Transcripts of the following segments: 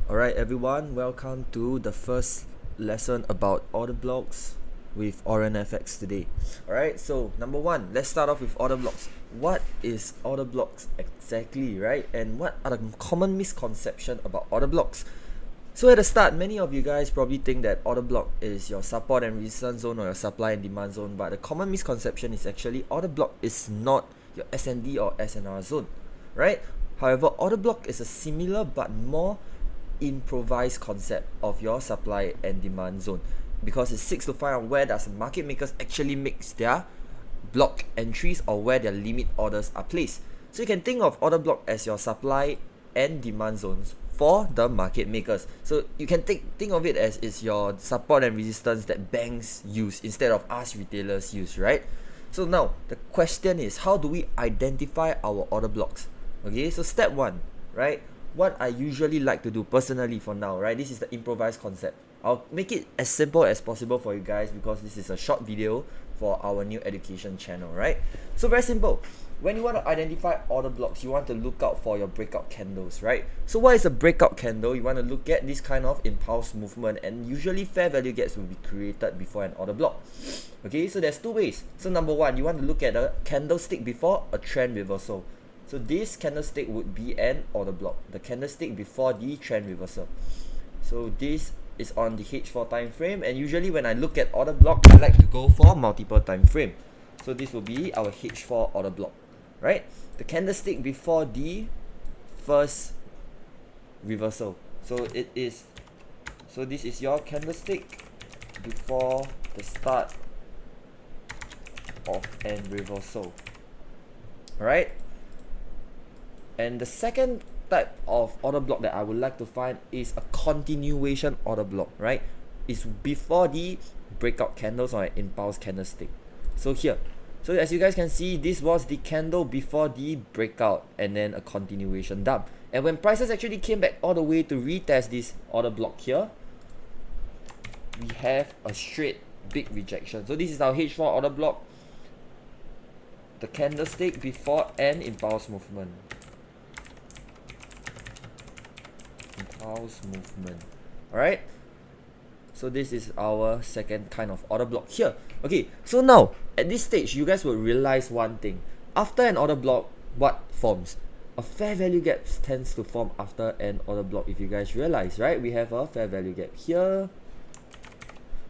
Alright everyone, welcome to the first lesson about order blocks with Orient FX today. Alright, so number one, let's start off with order blocks. What is order blocks exactly, right? And what are the common misconceptions about order blocks? So at the start, many of you guys probably think that order block is your support and resistance zone or your supply and demand zone, but the common misconception is actually order block is not your SND or SNR zone, right? However, order block is a similar but more improvised concept of your supply and demand zone, because it seeks to find out where does market makers actually mix their block entries or where their limit orders are placed. So you can think of order block as your supply and demand zones for the market makers. So you can think of it as is your support and resistance that banks use instead of us retailers use, right? So now the question is, how do we identify our order blocks? Okay, so step one, right? What I usually like to do personally for now, right? This is the improvised concept. I'll make it as simple as possible for you guys because this is a short video for our new education channel, right? So very simple. When you want to identify order blocks, you want to look out for your breakout candles, right? So what is a breakout candle? You want to look at this kind of impulse movement, and usually fair value gaps will be created before an order block. Okay, so there's two ways. So number one, you want to look at a candlestick before a trend reversal. So this candlestick would be an order block, the candlestick before the trend reversal. So this is on the H4 time frame, and usually when I look at order block, I like to go for multiple time frame. So this will be our H4 order block, right? The candlestick before the first reversal. So this is your candlestick before the start of an reversal. Alright? And the second type of order block that I would like to find is a continuation order block, right? It's before the breakout candles or an impulse candlestick. So here, so as you guys can see, this was the candle before the breakout and then a continuation dump. And when prices actually came back all the way to retest this order block here, we have a straight big rejection. So this is our H4 order block, the candlestick before an impulse movement. Movement. Alright, so this is our second kind of order block here. Okay, so now at this stage you guys will realize one thing. After an order block, what forms? A fair value gap tends to form after an order block. If you guys realize, right, we have a fair value gap here,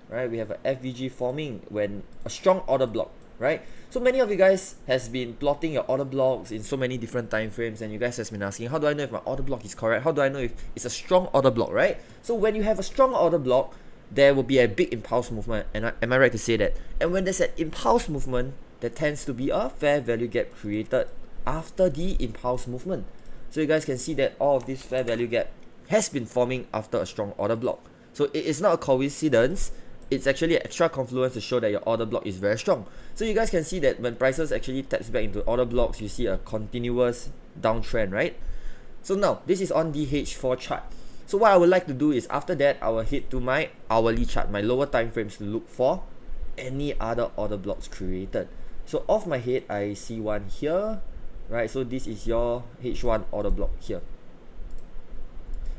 right? We have a FVG forming when a strong order block, right? So many of you guys has been plotting your order blocks in so many different time frames, and you guys has been asking, how do I know if my order block is correct? How do I know if it's a strong order block, right? So when you have a strong order block, there will be a big impulse movement, and am I right to say that? And when there's an impulse movement, there tends to be a fair value gap created after the impulse movement. So you guys can see that all of this fair value gap has been forming after a strong order block. So it is not a coincidence. It's actually an extra confluence to show that your order block is very strong. So you guys can see that when prices actually taps back into order blocks, you see a continuous downtrend, right? So now this is on the H4 chart. So what I would like to do is, after that, I will head to my hourly chart, my lower time frames, to look for any other order blocks created. So off my head, I see one here, right? So this is your H1 order block here.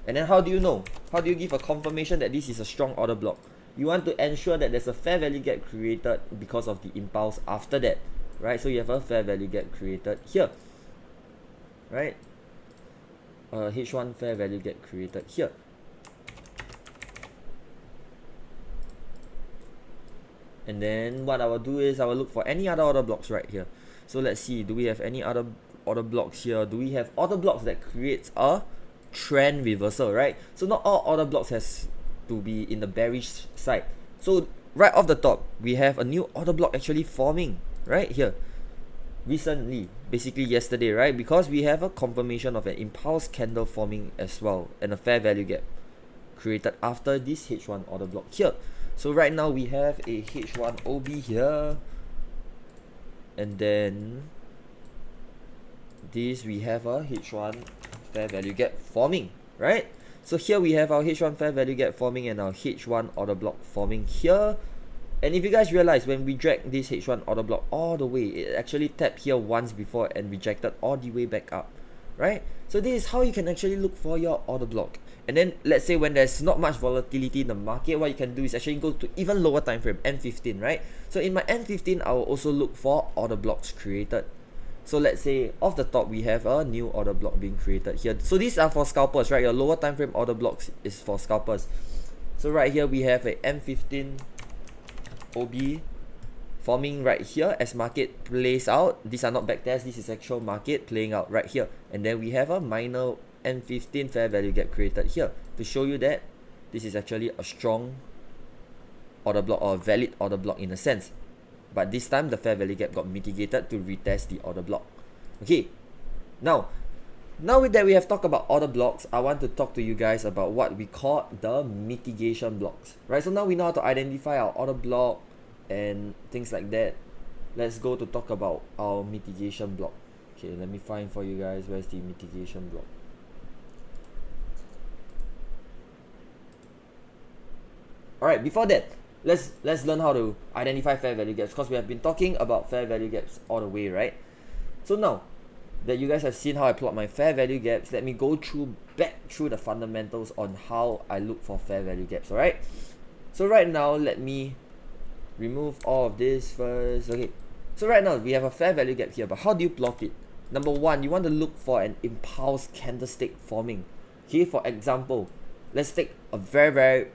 And then how do you know? How do you give a confirmation that this is a strong order block? You want to ensure that there's a fair value gap created because of the impulse after that, right? So you have a fair value gap created here, right? H1 fair value gap created here. And then what I will do is I will look for any other order blocks right here. So let's see, do we have any other order blocks here? Do we have order blocks that creates a trend reversal, right? So not all order blocks has to be in the bearish side. So right off the top, we have a new order block actually forming right here recently, basically yesterday, right? Because we have a confirmation of an impulse candle forming as well, and a fair value gap created after this H1 order block here. So right now we have a H1 OB here, and then this we have a H1 fair value gap forming, right? So here we have our H1 fair value gap forming and our H1 order block forming here. And if you guys realize, when we drag this H1 order block all the way, it actually tapped here once before and rejected all the way back up, right? So this is how you can actually look for your order block. And then let's say when there's not much volatility in the market, what you can do is actually go to even lower time frame, N15, right? So in my N15, I will also look for order blocks created. So let's say off the top, we have a new order block being created here. So these are for scalpers, right? Your lower time frame order blocks is for scalpers. So right here, we have a M15 OB forming right here as market plays out. These are not backtests, this is actual market playing out right here. And then we have a minor N15 fair value gap created here to show you that this is actually a strong order block or a valid order block in a sense. But this time the fair value gap got mitigated to retest the order block. Okay, now that we have talked about order blocks, I want to talk to you guys about what we call the mitigation blocks, right? So now we know how to identify our order block and things like that. Let's go to talk about our mitigation block. Okay, let me find for you guys where's the mitigation block. Alright, before that, let's learn how to identify fair value gaps, because we have been talking about fair value gaps all the way, right? So now that you guys have seen how I plot my fair value gaps, let me go back through the fundamentals on how I look for fair value gaps. Alright, so right now let me remove all of this first. Okay, so right now we have a fair value gap here, but how do you plot it? Number one, you want to look for an impulse candlestick forming. Okay, for example, let's take a very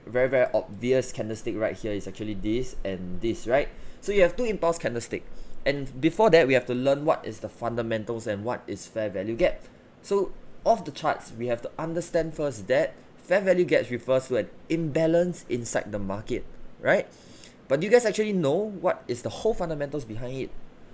obvious candlestick right here. Is actually this and this, right? So you have two impulse candlestick, and before that we have to learn what is the fundamentals and what is fair value gap. So off the charts, we have to understand first that fair value gaps refers to an imbalance inside the market, right? But do you guys actually know what is the whole fundamentals behind it?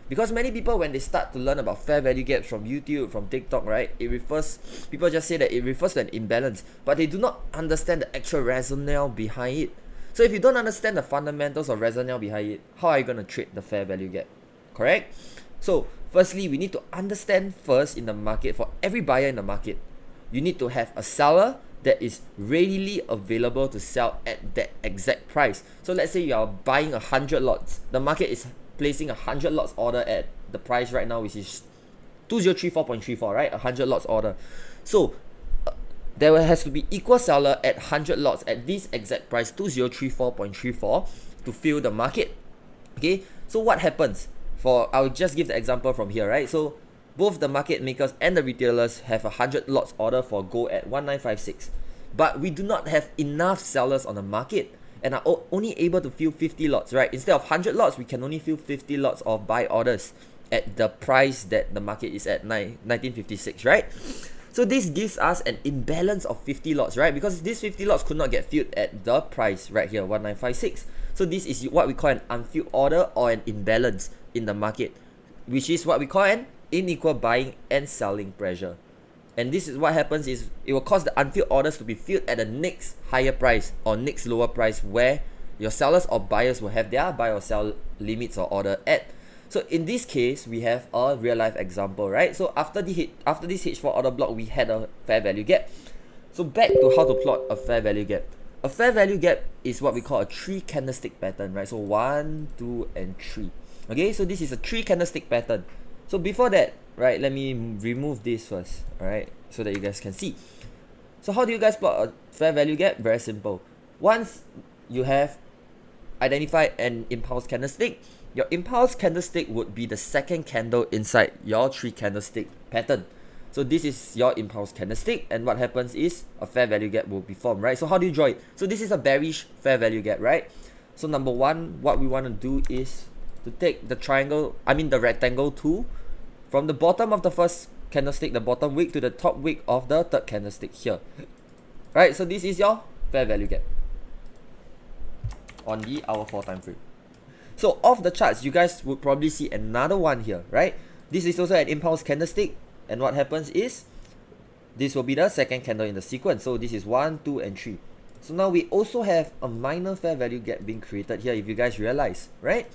Because many people, when they start to learn about fair value gaps from YouTube, from TikTok, right, people just say that it refers to an imbalance, but they do not understand the actual rationale behind it. So if you don't understand the fundamentals or rationale behind it, how are you going to trade the fair value gap? Correct? So firstly, we need to understand first in the market, for every buyer in the market, you need to have a seller that is readily available to sell at that exact price. So let's say you are buying 100 lots. The market is placing 100 lots order at the price right now, which is 2034.34, right? 100 lots order. So there has to be equal seller at 100 lots at this exact price, 2034.34, to fill the market. Okay, so what happens? I'll just give the example from here, right? So both the market makers and the retailers have 100 lots order for gold at 1956, but we do not have enough sellers on the market and are only able to fill 50 lots, right? Instead of 100 lots, we can only fill 50 lots of buy orders at the price that the market is at 1956, right? So this gives us an imbalance of 50 lots, right? Because these 50 lots could not get filled at the price right here, 1956. So this is what we call an unfilled order or an imbalance in the market, which is what we call an unequal buying and selling pressure. And this is what happens is it will cause the unfilled orders to be filled at the next higher price or next lower price, where your sellers or buyers will have their buy or sell limits or order at. So in this case, we have a real life example, right? So after this H4 order block, we had a fair value gap. So back to how to plot a fair value gap. A fair value gap is what we call a 3 candlestick pattern, right? So 1, 2, and 3. Okay, so this is a 3 candlestick pattern. So before that, right, let me remove this first, alright, so that you guys can see. So how do you guys plot a fair value gap? Very simple. Once you have identified an impulse candlestick, your impulse candlestick would be the second candle inside your 3 candlestick pattern. So this is your impulse candlestick, and what happens is a fair value gap will be formed, right? So how do you draw it? So this is a bearish fair value gap, right? So number one, what we want to do is to take the rectangle tool from the bottom of the first candlestick, the bottom wick, to the top wick of the third candlestick here. Right, so this is your fair value gap on the hour 4 time frame. So off the charts, you guys would probably see another one here, right? This is also an impulse candlestick, and what happens is this will be the second candle in the sequence. So this is 1, 2, and 3. So now we also have a minor fair value gap being created here, if you guys realize, right?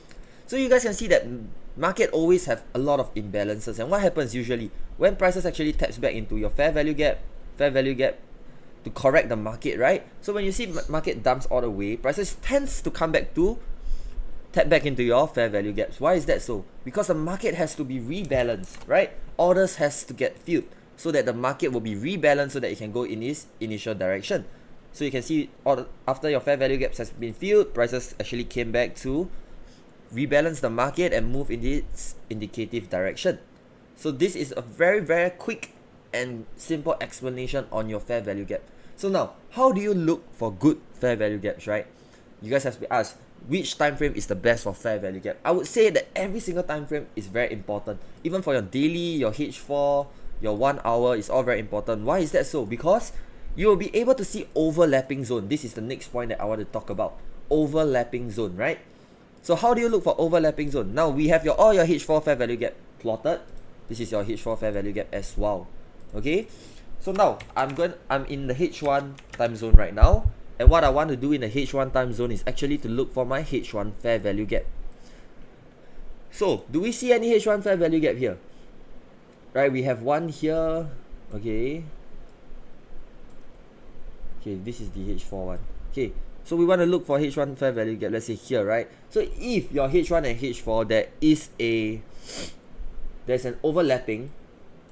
So you guys can see that market always have a lot of imbalances, and what happens usually when prices actually taps back into your fair value gap to correct the market, right? So when you see market dumps all the way, prices tends to come back to tap back into your fair value gaps. Why is that so? Because the market has to be rebalanced, right? Orders has to get filled. so that the market will be rebalanced so that it can go in its initial direction. So you can see after your fair value gaps has been filled, prices actually came back to rebalance the market and move in its indicative direction. So this is a very, very quick and simple explanation on your fair value gap. So now, how do you look for good fair value gaps, right? You guys have to be asked, which time frame is the best for fair value gap? I would say that every single time frame is very important. Even for your daily, your H4, your 1 hour is all very important. Why is that so? Because you will be able to see overlapping zone. This is the next point that I want to talk about. Overlapping zone, right? So how do you look for overlapping zone? Now we have all your H4 fair value gap plotted. This is your H4 fair value gap as well. Okay? So now I'm in the H1 time zone right now. And what I want to do in the H1 time zone is actually to look for my H1 fair value gap. So do we see any H1 fair value gap here? Right, we have one here. Okay. Okay, this is the H4 one. Okay, so we want to look for H1 fair value gap, let's say here, right? So if your H1 and H4 there's an overlapping,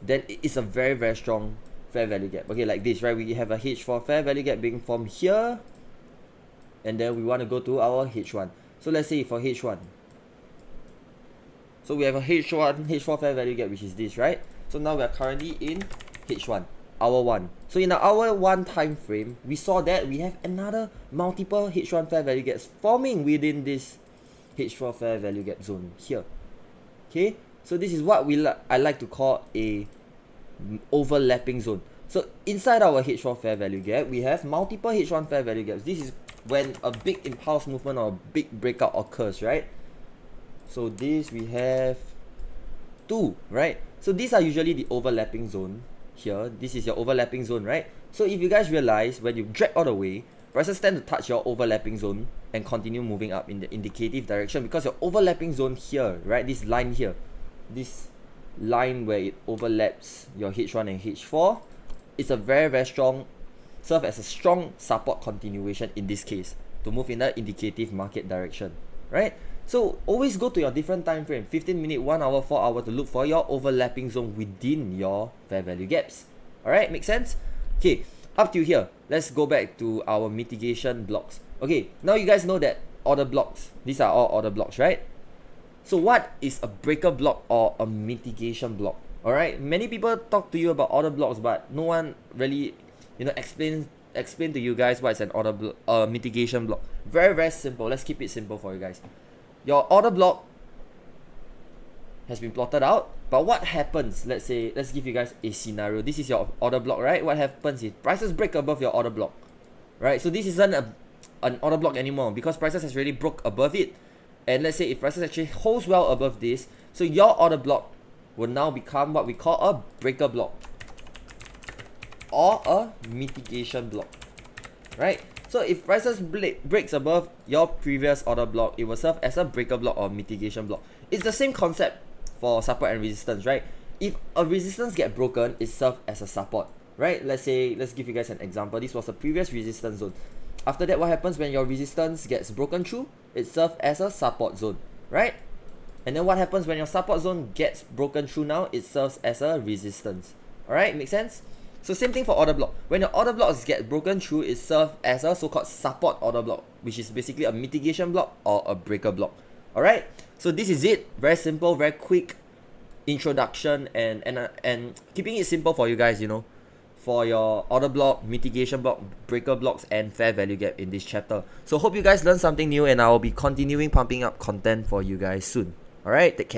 then it is a very, very strong fair value gap. Okay, like this, right? We have a H4 fair value gap being from here, and then we want to go to our H1. So let's say for H1, so we have a H4 fair value gap, which is this, right? So now we are currently in H1, hour 1. So in the hour 1 time frame, we saw that we have another multiple H1 fair value gaps forming within this H4 fair value gap zone here. Okay, so this is what I like to call a overlapping zone. So inside our H4 fair value gap, we have multiple H1 fair value gaps. This is when a big impulse movement or a big breakout occurs, right? So this we have 2, right? So these are usually the overlapping zone here. This is your overlapping zone, right? So if you guys realize, when you drag all the way, prices tend to touch your overlapping zone and continue moving up in the indicative direction, because your overlapping zone here, right, this line here, this line where it overlaps your H1 and H4, it's a very, very strong, serve as a strong support continuation in this case to move in the indicative market direction, right? So always go to your different time frame, 15 minute, 1 hour, 4 hour, to look for your overlapping zone within your fair value gaps. Alright, make sense? Okay, up to here, let's go back to our mitigation blocks. Okay, now you guys know that order blocks, these are all order blocks, right? So what is a breaker block or a mitigation block? Alright, many people talk to you about order blocks, but no one really, explain to you guys what is an mitigation block. Very, very simple. Let's keep it simple for you guys. Your order block has been plotted out, but what happens, let's give you guys a scenario. This is your order block, right? What happens is prices break above your order block, right? So this isn't an order block anymore, because prices has already broke above it. And let's say if prices actually holds well above this, so your order block will now become what we call a breaker block or a mitigation block, right? So if prices breaks above your previous order block, it will serve as a breaker block or mitigation block. It's the same concept for support and resistance, right? If a resistance get broken, it serves as a support, right? Let's give you guys an example. This was a previous resistance zone. After that, what happens when your resistance gets broken through? It serves as a support zone, right? And then what happens when your support zone gets broken through now? It serves as a resistance. Alright, make sense? So same thing for order block. When your order blocks get broken through, it serves as a so-called support order block, which is basically a mitigation block or a breaker block. Alright? So this is it. Very simple, very quick introduction and keeping it simple for you guys, for your order block, mitigation block, breaker blocks, and fair value gap in this chapter. So hope you guys learned something new, and I will be continuing pumping up content for you guys soon. Alright, take care.